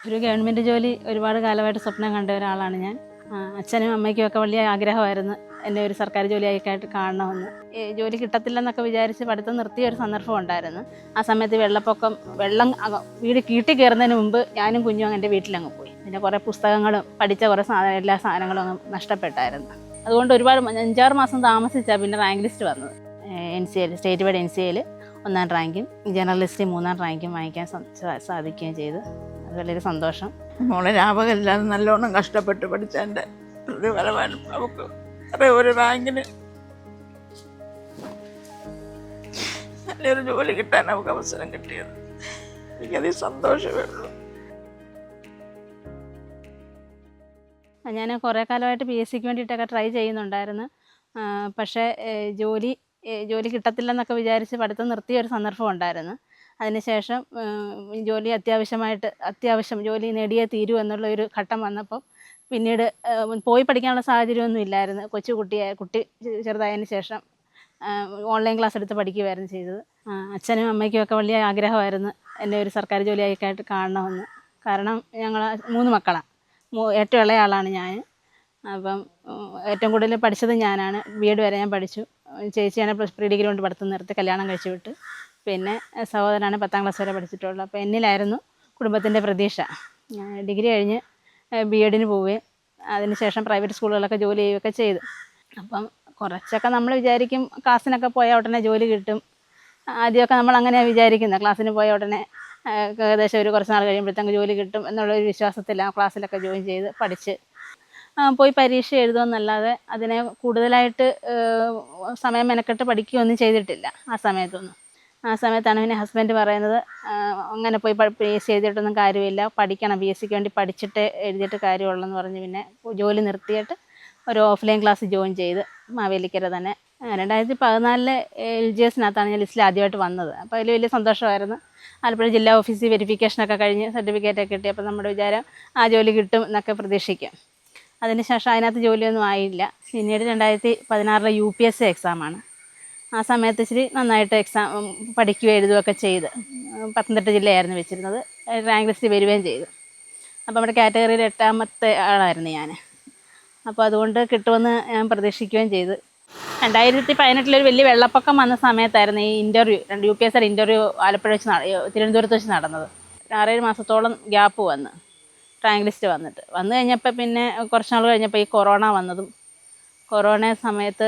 ഒരു ഗവൺമെൻറ് ജോലി ഒരുപാട് കാലമായിട്ട് സ്വപ്നം കണ്ട ഒരാളാണ് ഞാൻ. അച്ഛനും അമ്മയ്ക്കും ഒക്കെ വലിയ ആഗ്രഹമായിരുന്നു എന്നെ ഒരു സർക്കാർ ജോലിയായിട്ട് കാണണമെന്ന്. ജോലി കിട്ടത്തില്ലെന്നൊക്കെ വിചാരിച്ച് പഠിത്തം നിർത്തിയ ഒരു സന്ദർഭം ഉണ്ടായിരുന്നു. ആ സമയത്ത് വെള്ളപ്പൊക്കം, വീട് കീട്ടി കയറുന്നതിന് മുമ്പ് ഞാനും കുഞ്ഞും എൻ്റെ വീട്ടിലങ്ങ് പോയി. പിന്നെ കുറേ പുസ്തകങ്ങളും പഠിച്ച കുറേ എല്ലാ സാധനങ്ങളും അങ്ങ് നഷ്ടപ്പെട്ടായിരുന്നു. അതുകൊണ്ട് ഒരുപാട് 5-6 മാസം താമസിച്ചാണ് പിന്നെ റാങ്ക് ലിസ്റ്റ് വന്നത്. NCA സ്റ്റേറ്റ് വൈഡ് NCAയിൽ 1ാം റാങ്കും ജനറൽ ലിസ്റ്റിൽ 3ാം റാങ്കും വാങ്ങിക്കാൻ സാധിക്കുകയും ചെയ്തു. അത് വളരെ സന്തോഷം. മോളെ ലാഭമില്ലാതെ നല്ലോണം കഷ്ടപ്പെട്ട് പഠിച്ചതിൻ്റെ പ്രതിഫലമാണ് നമുക്ക് ഒരു റാങ്കിന് നല്ലൊരു ജോലി കിട്ടാൻ നമുക്ക് അവസരം കിട്ടിയത്. എനിക്കതിൽ സന്തോഷമേ ഉള്ളൂ. ഞാൻ കുറേ കാലമായിട്ട് PSCക്ക് വേണ്ടിയിട്ടൊക്കെ ട്രൈ ചെയ്യുന്നുണ്ടായിരുന്നു. പക്ഷേ ജോലി കിട്ടത്തില്ലെന്നൊക്കെ വിചാരിച്ച് പഠിത്തം നിർത്തിയ ഒരു സന്ദർഭം ഉണ്ടായിരുന്നു. അതിനുശേഷം ജോലി അത്യാവശ്യം ജോലി നേടിയേ തീരൂ എന്നുള്ള ഒരു ഘട്ടം വന്നപ്പോൾ പിന്നീട് പോയി പഠിക്കാനുള്ള സാഹചര്യമൊന്നും ഇല്ലായിരുന്നു. കുട്ടി ചെറുതായതിന് ശേഷം ഓൺലൈൻ ക്ലാസ് എടുത്ത് പഠിക്കുകയായിരുന്നു ചെയ്തത്. അച്ഛനും അമ്മയ്ക്കും ഒക്കെ വലിയ ആഗ്രഹമായിരുന്നു എന്നെ ഒരു സർക്കാർ ജോലിയായിട്ട് കാണണമെന്ന്. കാരണം ഞങ്ങൾ 3 മക്കളാണ്. ഏറ്റവും ഇളയ ആളാണ് ഞാൻ. അപ്പം ഏറ്റവും കൂടുതൽ പഠിച്ചത് ഞാനാണ്. B.Ed വരെ ഞാൻ പഠിച്ചു. ചേച്ചിയാണ് പ്രീ ഡിഗ്രി കൊണ്ട് പഠിത്തം നിർത്തി കല്യാണം കഴിച്ചു വിട്ട്. പിന്നെ സഹോദരനാണ് 10ാം ക്ലാസ് വരെ പഠിച്ചിട്ടുള്ളത്. അപ്പോൾ എന്നിലായിരുന്നു കുടുംബത്തിൻ്റെ പ്രതീക്ഷ. ഡിഗ്രി കഴിഞ്ഞ് B.Edന് പോവുകയും അതിനുശേഷം പ്രൈവറ്റ് സ്കൂളുകളൊക്കെ ജോലി ചെയ്യുകയൊക്കെ ചെയ്തു. അപ്പം കുറച്ചൊക്കെ നമ്മൾ വിചാരിക്കും ക്ലാസ്സിനൊക്കെ പോയാൽ ഉടനെ ജോലി കിട്ടും. ആദ്യമൊക്കെ നമ്മൾ അങ്ങനെയാണ് വിചാരിക്കുന്നത്. ക്ലാസ്സിന് പോയ ഉടനെ ഏകദേശം ഒരു കുറച്ച് നാൾ കഴിയുമ്പോഴത്തേക്ക് ജോലി കിട്ടും എന്നുള്ളൊരു വിശ്വാസത്തിലാണ് ക്ലാസ്സിലൊക്കെ ജോയിൻ ചെയ്ത് പഠിച്ച് പോയി പരീക്ഷ എഴുതുമെന്നല്ലാതെ അതിനെ കൂടുതലായിട്ട് സമയം മെനക്കെട്ട് പഠിക്കുകയൊന്നും ചെയ്തിട്ടില്ല ആ സമയത്തൊന്നും. ആ സമയത്താണ് പിന്നെ ഹസ്ബൻഡ് പറയുന്നത്, അങ്ങനെ പോയി PSC എഴുതിയിട്ടൊന്നും കാര്യമില്ല, പഠിക്കണം, PSCക്ക് വേണ്ടി പഠിച്ചിട്ട് എഴുതിയിട്ട് കാര്യമുള്ളെന്ന് പറഞ്ഞ് പിന്നെ ജോലി നിർത്തിയിട്ട് ഒരു ഓഫ്ലൈൻ ക്ലാസ് ജോയിൻ ചെയ്ത് മാവേലിക്കര തന്നെ. 2014 LGSനകത്താണ് ഞാൻ ലിസ്റ്റിൽ ആദ്യമായിട്ട് വന്നത്. അപ്പോൾ അതിൽ വലിയ സന്തോഷമായിരുന്നു. ആലപ്പുഴ ജില്ലാ ഓഫീസിൽ വെരിഫിക്കേഷനൊക്കെ കഴിഞ്ഞ് സർട്ടിഫിക്കറ്റൊക്കെ കിട്ടിയപ്പോൾ നമ്മുടെ വിചാരം ആ ജോലി കിട്ടും എന്നൊക്കെ പ്രതീക്ഷിക്കും. അതിനുശേഷം അതിനകത്ത് ജോലിയൊന്നും ആയില്ല. പിന്നീട് 2016 UPSC എക്സാമാണ്. ആ സമയത്ത് ഇച്ചിരി നന്നായിട്ട് പഠിക്കുകയും എഴുതുകയൊക്കെ ചെയ്ത്. പത്തനംതിട്ട ജില്ലയായിരുന്നു വെച്ചിരുന്നത്. റാങ്ക് ലിസ്റ്റ് വരികയും ചെയ്തു. അപ്പോൾ നമ്മുടെ കാറ്റഗറിയിൽ 8ാമത്തെ ആളായിരുന്നു ഞാൻ. അപ്പോൾ അതുകൊണ്ട് കിട്ടുമെന്ന് ഞാൻ പ്രതീക്ഷിക്കുകയും ചെയ്തു. 2018 ഒരു വലിയ വെള്ളപ്പൊക്കം വന്ന സമയത്തായിരുന്നു ഈ UPSC ഇൻ്റർവ്യൂ ആലപ്പുഴ തിരുവനന്തപുരത്ത് വെച്ച് നടന്നത്. 6-7 മാസത്തോളം ഗ്യാപ്പ് വന്ന് റാങ്ക് ലിസ്റ്റ് വന്നു കഴിഞ്ഞപ്പോൾ പിന്നെ കുറച്ച് നാൾ കഴിഞ്ഞപ്പോൾ ഈ കൊറോണ വന്നതും, കൊറോണ സമയത്ത്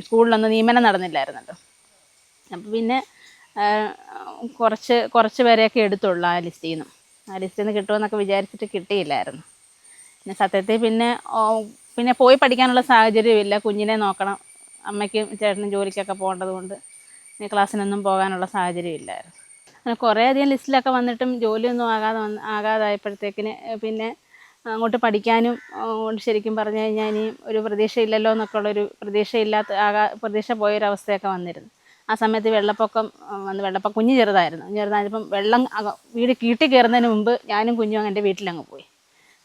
സ്കൂളിലൊന്നും നിയമനം നടന്നില്ലായിരുന്നല്ലോ. അപ്പോൾ പിന്നെ കുറച്ച് പേരെയൊക്കെ എടുത്തുള്ളൂ ആ ലിസ്റ്റിൽ നിന്ന് കിട്ടുമെന്നൊക്കെ വിചാരിച്ചിട്ട് കിട്ടിയില്ലായിരുന്നു. പിന്നെ സത്യത്തിൽ പിന്നെ പോയി പഠിക്കാനുള്ള സാഹചര്യമില്ല. കുഞ്ഞിനെ നോക്കണം, അമ്മയ്ക്കും ചേട്ടനും ജോലിക്കൊക്കെ പോകേണ്ടത് കൊണ്ട് പിന്നെ ക്ലാസ്സിനൊന്നും പോകാനുള്ള സാഹചര്യമില്ലായിരുന്നു. അങ്ങനെ കുറേയധികം ലിസ്റ്റിലൊക്കെ വന്നിട്ടും ജോലിയൊന്നും ആകാതായപ്പോഴത്തേക്കിന് പിന്നെ അങ്ങോട്ട് പഠിക്കാനും ശരിക്കും പറഞ്ഞു കഴിഞ്ഞാൽ ഇനിയും ഒരു പ്രതീക്ഷയില്ലല്ലോ എന്നൊക്കെ ഉള്ളൊരു പ്രതീക്ഷ പോയൊരവസ്ഥയൊക്കെ വന്നിരുന്നു. ആ സമയത്ത് വെള്ളപ്പൊക്കം കുഞ്ഞ് ചെറുതായപ്പം വീട് കീട്ടി കയറുന്നതിന് മുമ്പ് ഞാനും കുഞ്ഞും എൻ്റെ വീട്ടിലങ്ങ് പോയി.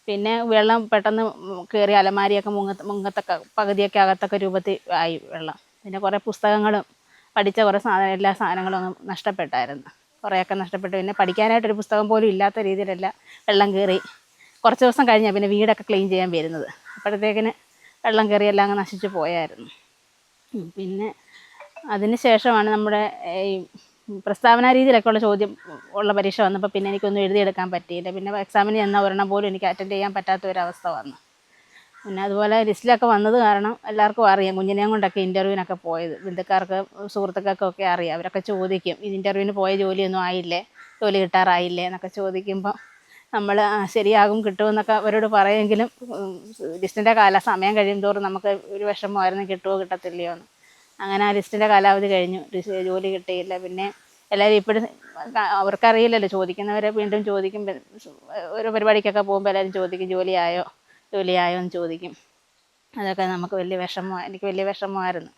പിന്നെ വെള്ളം പെട്ടെന്ന് കയറി അലമാരിയൊക്കെ മുങ്ങത്തക്ക പകുതിയൊക്കെ അകത്തൊക്കെ രൂപത്തിൽ ആയി വെള്ളം. പിന്നെ കുറേ പുസ്തകങ്ങളും പഠിച്ച കുറേ എല്ലാ സാധനങ്ങളും അങ്ങ് നഷ്ടപ്പെട്ടായിരുന്നു. കുറേയൊക്കെ നഷ്ടപ്പെട്ടു. പിന്നെ പഠിക്കാനായിട്ടൊരു പുസ്തകം പോലും ഇല്ലാത്ത രീതിയിലല്ല വെള്ളം കയറി. കുറച്ച് ദിവസം കഴിഞ്ഞാൽ പിന്നെ വീടൊക്കെ ക്ലീൻ ചെയ്യാൻ വരുന്നത്. അപ്പോഴത്തേക്കിന് വെള്ളം കയറി എല്ലാം അങ്ങ് നശിച്ചു പോയായിരുന്നു. പിന്നെ അതിന് ശേഷമാണ് നമ്മുടെ ഈ പ്രസ്താവന രീതിയിലൊക്കെ ഉള്ള പരീക്ഷ വന്നപ്പോൾ പിന്നെ എനിക്കൊന്നും എഴുതിയെടുക്കാൻ പറ്റിയില്ല. പിന്നെ എക്സാമിന് ചെന്നാൽ ഒരെണ്ണം പോലും എനിക്ക് അറ്റൻഡ് ചെയ്യാൻ പറ്റാത്ത ഒരവസ്ഥ വന്നു. പിന്നെ അതുപോലെ ലിസ്റ്റിലൊക്കെ വന്നത് കാരണം എല്ലാവർക്കും അറിയാം കുഞ്ഞിനെയും കൊണ്ടൊക്കെ ഇൻ്റർവ്യൂവിനൊക്കെ പോയത്. ബന്ധുക്കാർക്ക് സുഹൃത്തുക്കൾക്കൊക്കെ അറിയാം. അവരൊക്കെ ചോദിക്കും, ഇത് ഇൻ്റർവ്യൂവിന് പോയ ജോലിയൊന്നും ആയില്ലേ, ജോലി കിട്ടാറായില്ലേ എന്നൊക്കെ ചോദിക്കുമ്പോൾ നമ്മൾ ശരിയാകും കിട്ടുമെന്നൊക്കെ അവരോട് പറയുമെങ്കിലും ലിസ്റ്റിൻ്റെ സമയം കഴിയുമോറും നമുക്ക് ഒരു വിഷമമായിരുന്നു, കിട്ടുമോ കിട്ടത്തില്ലയോ എന്ന്. അങ്ങനെ ആ ലിസ്റ്റിൻ്റെ കാലാവധി കഴിഞ്ഞു, ജോലി കിട്ടിയില്ല. പിന്നെ എല്ലാവരും ഇപ്പോഴും അവർക്കറിയില്ലല്ലോ, ചോദിക്കുന്നവരെ വീണ്ടും ചോദിക്കും. ഓരോ പരിപാടിക്കൊക്കെ പോകുമ്പോൾ എല്ലാവരും ചോദിക്കും ജോലിയായോ എന്ന് ചോദിക്കും. അതൊക്കെ നമുക്ക് എനിക്ക് വലിയ വിഷമമായിരുന്നു.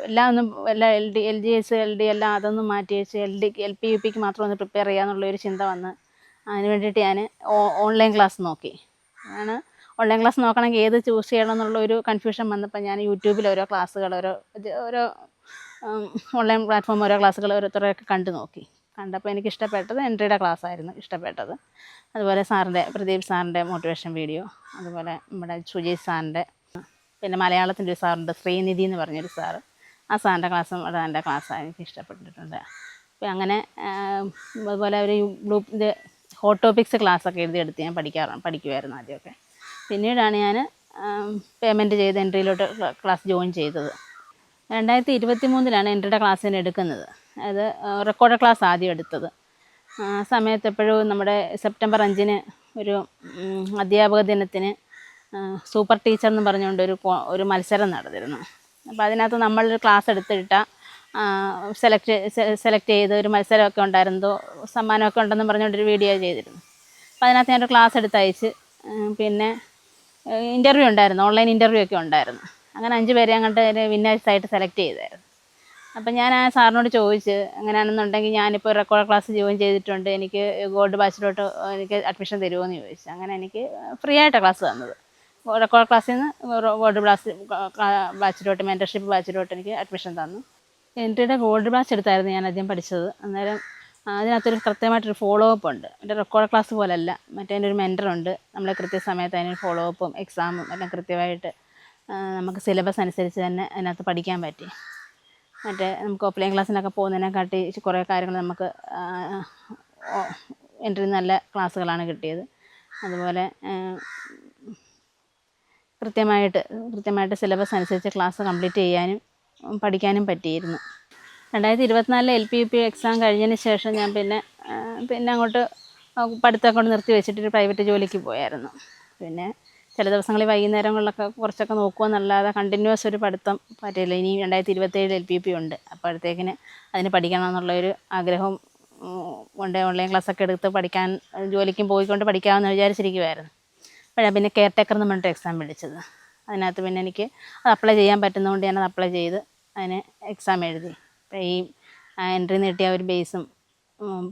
എല്ലാ LGS LD എല്ലാം അതൊന്നും മാറ്റി വെച്ച് LP UPക്ക് മാത്രം ഒന്ന് പ്രിപ്പയർ ചെയ്യാന്നുള്ളൊരു ചിന്ത വന്ന് അതിന് വേണ്ടിയിട്ട് ഞാൻ ഓൺലൈൻ ക്ലാസ് നോക്കി. ഓൺലൈൻ ക്ലാസ് നോക്കണമെങ്കിൽ ഏത് ചൂസ് ചെയ്യണം എന്നുള്ളൊരു കൺഫ്യൂഷൻ വന്നപ്പോൾ ഞാൻ യൂട്യൂബിൽ ഓരോ ക്ലാസ്സുകൾ ഓരോ ഓൺലൈൻ പ്ലാറ്റ്ഫോം ഓരോ ക്ലാസ്സുകൾ ഓരോരുത്തരെയൊക്കെ കണ്ടു നോക്കി. കണ്ടപ്പോൾ എനിക്ക് ഇഷ്ടപ്പെട്ടത് എൻട്രിയുടെ ക്ലാസ് ആയിരുന്നു ഇഷ്ടപ്പെട്ടത്. അതുപോലെ പ്രദീപ് സാറിൻ്റെ മോട്ടിവേഷൻ വീഡിയോ, അതുപോലെ നമ്മുടെ സുജയ് സാറിൻ്റെ, പിന്നെ മലയാളത്തിൻ്റെ ഒരു സാറുണ്ട് ശ്രീനിധി എന്ന് പറഞ്ഞൊരു സാറ്, ആ സാറിൻ്റെ ക്ലാസ്സും വളരെ നല്ല ക്ലാസ്സാണ്, എനിക്ക് ഇഷ്ടപ്പെട്ടിട്ടുണ്ട്. അപ്പോൾ അങ്ങനെ അതുപോലെ ഒരു ഇത് ഹോട്ട് ടോപ്പിക്സ് ക്ലാസ്സൊക്കെ എഴുതിയെടുത്ത് ഞാൻ പഠിക്കുമായിരുന്നു ആദ്യമൊക്കെ. പിന്നീടാണ് ഞാൻ പേയ്മെൻറ്റ് ചെയ്ത് എൻട്രിയിലോട്ട് ക്ലാസ് ജോയിൻ ചെയ്തത്. 2023 എൻട്രിയുടെ ക്ലാസ്സിന് എടുക്കുന്നത്. അത് റെക്കോർഡ് ക്ലാസ് ആദ്യം എടുത്തത്. ആ സമയത്ത് എപ്പോഴും നമ്മുടെ സെപ്റ്റംബർ 5 ഒരു അധ്യാപക ദിനത്തിന് സൂപ്പർ ടീച്ചർ എന്ന് പറഞ്ഞുകൊണ്ട് ഒരു മത്സരം നടന്നിരുന്നു. അപ്പോൾ അതിനകത്ത് നമ്മളൊരു ക്ലാസ് എടുത്തിട്ട സെലക്ട് ചെയ്ത് ഒരു മത്സരമൊക്കെ ഉണ്ടായിരുന്നതോ സമ്മാനമൊക്കെ ഉണ്ടെന്ന് പറഞ്ഞുകൊണ്ടൊരു വീഡിയോ ചെയ്തിരുന്നു. അപ്പോൾ അതിനകത്ത് ഞാനൊരു ക്ലാസ് എടുത്തയച്ച് പിന്നെ ഇൻ്റർവ്യൂ ഉണ്ടായിരുന്നു, ഓൺലൈൻ ഇൻ്റർവ്യൂ ഒക്കെ ഉണ്ടായിരുന്നു. അങ്ങനെ 5 പേരെ അങ്ങോട്ട് വിന്നേഴ്സായിട്ട് സെലക്ട് ചെയ്തായിരുന്നു. അപ്പം ഞാൻ ആ സാറിനോട് ചോദിച്ച്, അങ്ങനെയാണെന്നുണ്ടെങ്കിൽ ഞാനിപ്പോൾ റെക്കോർഡ് ക്ലാസ് ജോയിൻ ചെയ്തിട്ടുണ്ട്, എനിക്ക് ഗോൾഡ് ബാച്ചിലോട്ട് എനിക്ക് അഡ്മിഷൻ തരുമോ എന്ന് ചോദിച്ചു. അങ്ങനെ എനിക്ക് ഫ്രീ ആയിട്ടാണ് ക്ലാസ് തന്നത്. റെക്കോർഡ് ക്ലാസ്സിൽ നിന്ന് ഗോൾഡ് ബാച്ചിലോട്ട് മെൻറ്റർഷിപ്പ് ബാച്ചിലോട്ട് എനിക്ക് അഡ്മിഷൻ തന്നു. എൻട്രിയുടെ ഗോൾഡ് ബാച്ച് എടുത്തായിരുന്നു ഞാൻ ആദ്യം പഠിച്ചത്. അന്നേരം അതിനകത്തൊരു കൃത്യമായിട്ടൊരു ഫോളോ അപ്പ് ഉണ്ട്. എൻ്റെ റെക്കോർഡ് ക്ലാസ് പോലല്ല, മറ്റേ ഒരു മെൻറ്ററുണ്ട്. നമ്മൾ കൃത്യസമയത്ത് അതിന് ഫോളോ അപ്പും എക്സാമും എല്ലാം കൃത്യമായിട്ട് നമുക്ക് സിലബസ് അനുസരിച്ച് തന്നെ അതിനകത്ത് പഠിക്കാൻ പറ്റി. മറ്റേ നമുക്ക് ഓഫ്ലൈൻ ക്ലാസ്സിനൊക്കെ പോകുന്നതിനെക്കാട്ടി കുറേ കാര്യങ്ങൾ നമുക്ക് എൻട്രി നല്ല ക്ലാസ്സുകളാണ് കിട്ടിയത്. അതുപോലെ കൃത്യമായിട്ട് സിലബസ് അനുസരിച്ച് ക്ലാസ് കംപ്ലീറ്റ് ചെയ്യാനും പഠിക്കാനും പറ്റിയിരുന്നു. 2024 LPUP എക്സാം കഴിഞ്ഞതിന് ശേഷം ഞാൻ പിന്നെ അങ്ങോട്ട് പഠിത്തമൊക്കെ കൊണ്ട് നിർത്തി വെച്ചിട്ടൊരു പ്രൈവറ്റ് ജോലിക്ക് പോയായിരുന്നു. പിന്നെ ചില ദിവസങ്ങളിൽ വൈകുന്നേരങ്ങളിലൊക്കെ കുറച്ചൊക്കെ നോക്കുമെന്നല്ലാതെ കണ്ടിന്യൂസ് ഒരു പഠിത്തം പറ്റില്ല. ഇനി 2027 LPUP ഉണ്ട്. അപ്പോഴത്തേക്കിന് അതിന് പഠിക്കണം എന്നുള്ളൊരു ആഗ്രഹവും കൊണ്ട് ഓൺലൈൻ ക്ലാസ്സൊക്കെ എടുത്ത് പഠിക്കാൻ ജോലിക്കും പോയിക്കൊണ്ട് പഠിക്കാമെന്ന് വിചാരിച്ചിരിക്കുമായിരുന്നു. അപ്പോഴാണ് പിന്നെ കെയർ ടേക്കർ എന്ന് പറഞ്ഞിട്ട് എക്സാം വിളിച്ചത്. അതിനകത്ത് പിന്നെ എനിക്ക് അത് അപ്ലൈ ചെയ്യാൻ പറ്റുന്നതുകൊണ്ട് ഞാനത് അപ്ലൈ ചെയ്ത് അതിന് എക്സാം എഴുതി. അപ്പോൾ ഈ എൻട്രി നീട്ടിയ ഒരു ബേസും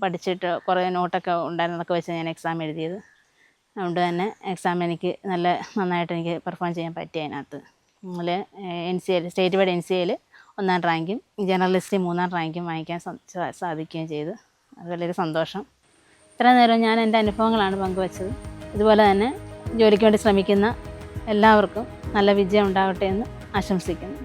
പഠിച്ചിട്ട് കുറേ നോട്ടൊക്കെ ഉണ്ടായിരുന്നതൊക്കെ വെച്ച് ഞാൻ എക്സാം എഴുതിയത്. അതുകൊണ്ട് തന്നെ എക്സാം എനിക്ക് നന്നായിട്ട് എനിക്ക് പെർഫോം ചെയ്യാൻ പറ്റി. അതിനകത്ത് അതിൽ NCA സ്റ്റേറ്റ് വൈഡ് NCAയിൽ 1ാം റാങ്കും ജേർണലിസ്റ്റിൽ 3ാം റാങ്കും വാങ്ങിക്കാൻ സാധിക്കുകയും ചെയ്തു. അത് വളരെ സന്തോഷം. ഇത്ര നേരം ഞാൻ എൻ്റെ അനുഭവങ്ങളാണ് പങ്കുവച്ചത്. ഇതുപോലെ തന്നെ ജോലിക്ക് വേണ്ടി ശ്രമിക്കുന്ന എല്ലാവർക്കും നല്ല വിജയം ഉണ്ടാകട്ടെ എന്ന് ആശംസിക്കുന്നു.